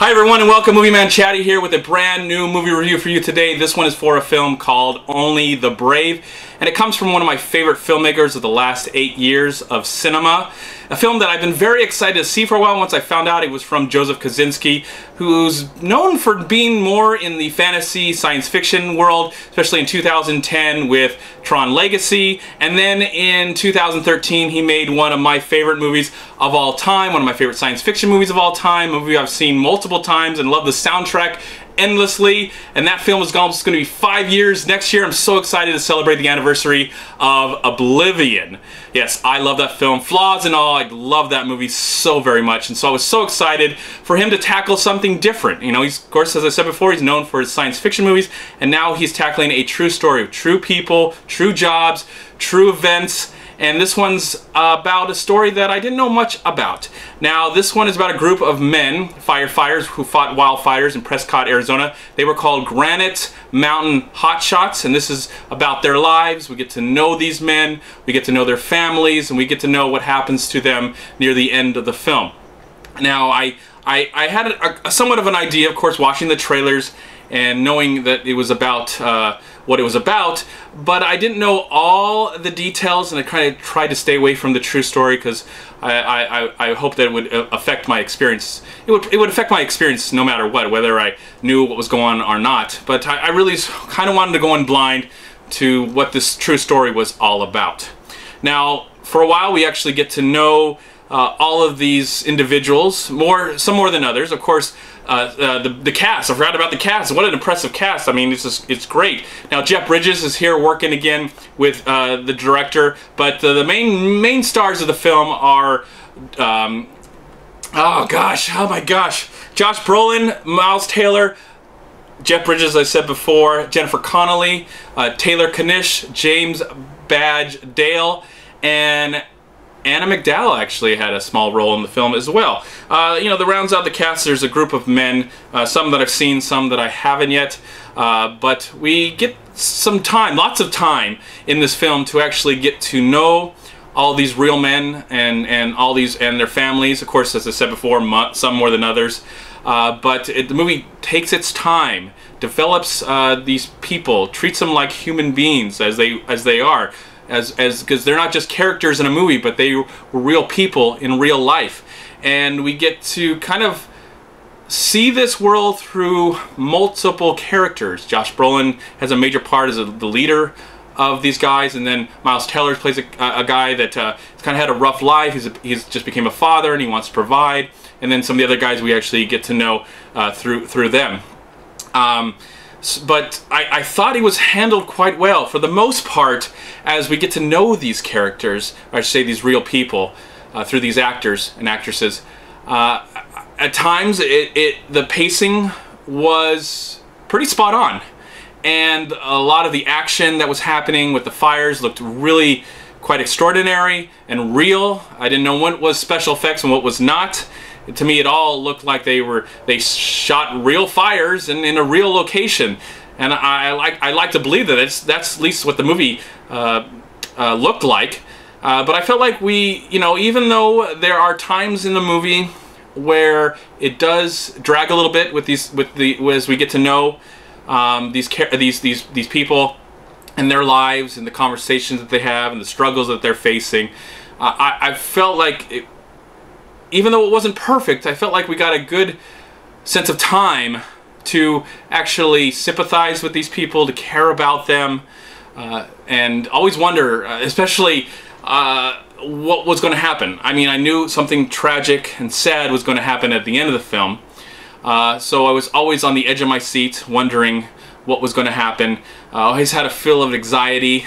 Hi everyone and welcome. MovieManCHAD here with a brand new movie review for you today. This one is for a film called Only the Brave, and it comes from one of my favorite filmmakers of the last 8 years of cinema. A film that I've been very excited to see for a while once I found out it was from Joseph Kosinski, who's known for being more in the fantasy science fiction world, especially in 2010 with Tron Legacy, and then in 2013 he made one of my favorite movies of all time, one of my favorite science fiction movies of all time, a movie I've seen multiple times and love the soundtrack endlessly, and that film is almost going to be 5 years next year. I'm so excited to celebrate the anniversary of Oblivion. Yes, I love that film, flaws and all. I love that movie so very much, and so I was so excited for him to tackle something different. You know, he's, of course, as I said before, he's known for his science fiction movies, and now he's tackling a true story of true people, true jobs, true events. And this one's about a story that I didn't know much about. Now, this one is about a group of men, firefighters, who fought wildfires in Prescott, Arizona. They were called Granite Mountain Hotshots, and this is about their lives. We get to know these men, we get to know their families, and we get to know what happens to them near the end of the film. Now, I had a somewhat of an idea, of course, watching the trailers and knowing that it was about what it was about, but I didn't know all the details, and I kind of tried to stay away from the true story because I hope that it would affect my experience. It would affect my experience no matter what, whether I knew what was going on or not. But I really kind of wanted to go in blind to what this true story was all about. Now, for a while, we actually get to know all of these individuals, some more than others. Of course, the cast. I forgot about the cast. What an impressive cast. I mean, it's great. Now, Jeff Bridges is here working again with the director, but the main stars of the film are, oh my gosh, Josh Brolin, Miles Taylor, Jeff Bridges, as I said before, Jennifer Connelly, Taylor Kanish, James Badge Dale, and Anna McDowell actually had a small role in the film as well. You know, that rounds out the cast. There's a group of men, some that I've seen, some that I haven't yet, but we get some time, lots of time in this film to actually get to know all these real men and all these and their families. Of course, as I said before, some more than others, but the movie takes its time, develops these people, treats them like human beings as they are. Because they're not just characters in a movie, but they were real people in real life. And we get to kind of see this world through multiple characters. Josh Brolin has a major part as the leader of these guys, and then Miles Taylor plays a guy that kind of had a rough life. He's just became a father and he wants to provide. And then some of the other guys we actually get to know through them. But I thought he was handled quite well for the most part as we get to know these characters, or I should say these real people, through these actors and actresses. At times the pacing was pretty spot on, and a lot of the action that was happening with the fires looked really quite extraordinary and real. I didn't know what was special effects and what was not. To me, it all looked like they shot real fires in a real location, and I like to believe that that's at least what the movie looked like. But I felt like you know, even though there are times in the movie where it does drag a little bit as we get to know these people and their lives and the conversations that they have and the struggles that they're facing, I felt like even though it wasn't perfect, I felt like we got a good sense of time to actually sympathize with these people, to care about them, and always wonder, especially what was going to happen. I mean, I knew something tragic and sad was going to happen at the end of the film, so I was always on the edge of my seat, wondering what was going to happen. I always had a feel of anxiety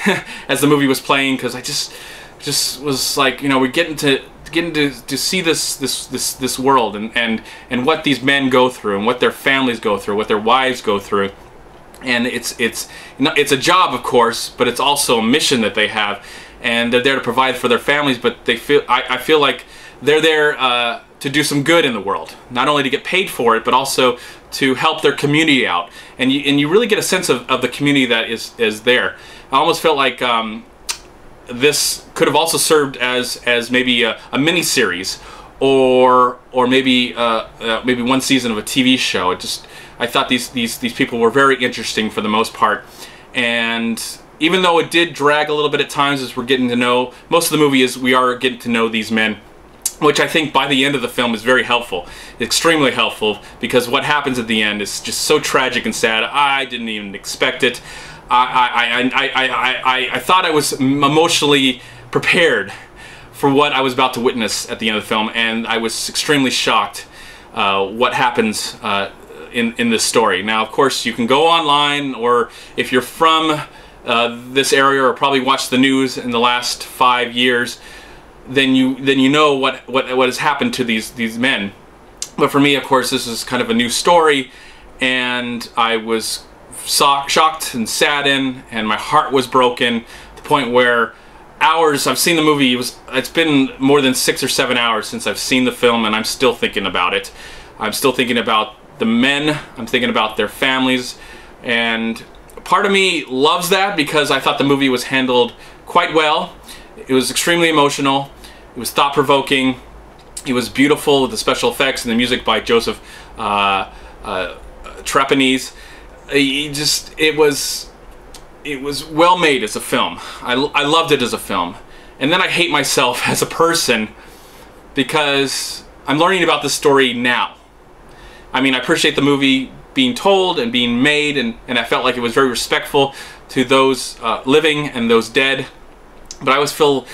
as the movie was playing, because I just was like, you know, we're getting to see this world and what these men go through and what their families go through, what their wives go through, and it's a job, of course, but it's also a mission that they have, and they're there to provide for their families. But I feel like they're there to do some good in the world, not only to get paid for it, but also to help their community out, and you really get a sense of the community that is there. I almost felt like this could have also served as maybe a mini-series or maybe maybe one season of a TV show. I thought these people were very interesting for the most part, and even though it did drag a little bit at times as we're getting to know, most of the movie is we are getting to know these men, which I think by the end of the film is very helpful, extremely helpful, because what happens at the end is just so tragic and sad. I didn't even expect it. I thought I was emotionally prepared for what I was about to witness at the end of the film, and I was extremely shocked what happens in this story. Now, of course, you can go online, or if you're from this area or probably watched the news in the last 5 years, then you know what has happened to these men. But for me, of course, this is kind of a new story, and I was shocked and saddened, and my heart was broken to the point where hours I've seen the movie. It's been more than 6 or 7 hours since I've seen the film, and I'm still thinking about it. I'm still thinking about the men. I'm thinking about their families, and part of me loves that because I thought the movie was handled quite well. It was extremely emotional. It was thought-provoking. It was beautiful with the special effects and the music by Joseph Trapanese. It was well made as a film. I loved it as a film. And then I hate myself as a person because I'm learning about this story now. I mean, I appreciate the movie being told and being made, and I felt like it was very respectful to those living and those dead. But I always feel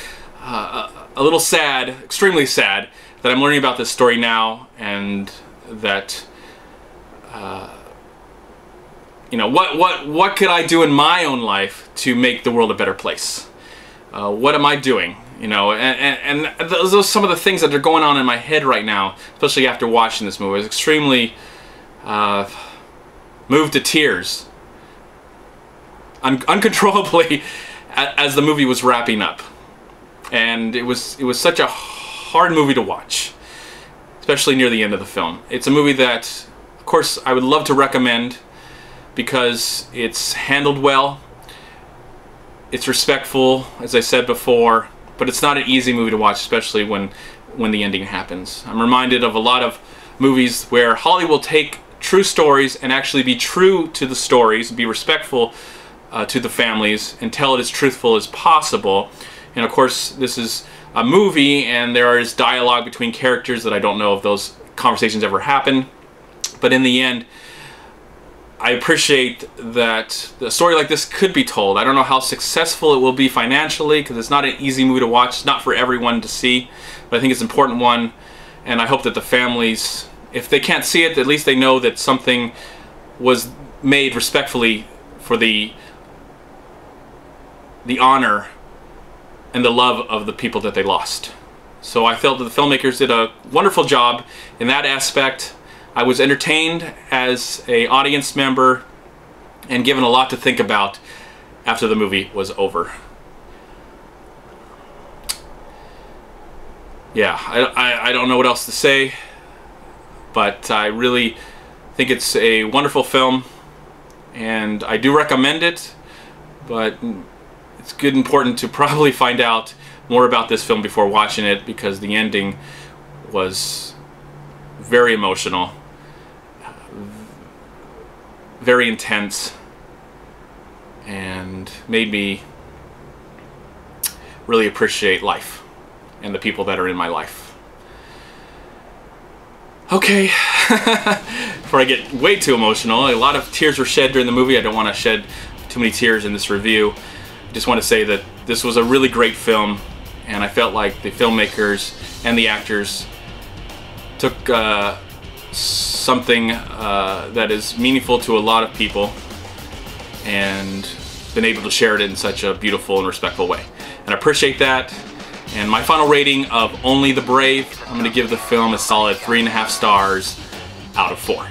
a little sad, extremely sad, that I'm learning about this story now, and that you know, what could I do in my own life to make the world a better place? What am I doing? You know, and those are some of the things that are going on in my head right now, especially after watching this movie. I was extremely moved to tears, uncontrollably, as the movie was wrapping up. And it was such a hard movie to watch, especially near the end of the film. It's a movie that, of course, I would love to recommend because it's handled well, it's respectful, as I said before, but it's not an easy movie to watch, especially when the ending happens. I'm reminded of a lot of movies where Hollywood will take true stories and actually be true to the stories, be respectful to the families, and tell it as truthful as possible. And of course, this is a movie, and there is dialogue between characters that I don't know if those conversations ever happen. But in the end, I appreciate that a story like this could be told. I don't know how successful it will be financially, because it's not an easy movie to watch. It's not for everyone to see, but I think it's an important one. And I hope that the families, if they can't see it, at least they know that something was made respectfully for the honor and the love of the people that they lost. So I felt that the filmmakers did a wonderful job in that aspect. I was entertained as an audience member and given a lot to think about after the movie was over. Yeah, I don't know what else to say, but I really think it's a wonderful film, and I do recommend it, but it's good and important to probably find out more about this film before watching it, because the ending was very emotional, very intense, and made me really appreciate life and the people that are in my life. Okay, before I get way too emotional, a lot of tears were shed during the movie. I don't want to shed too many tears in this review. I just want to say that this was a really great film, and I felt like the filmmakers and the actors took something that is meaningful to a lot of people and been able to share it in such a beautiful and respectful way. And I appreciate that. And my final rating of Only the Brave, I'm going to give the film a solid 3.5 stars out of 4.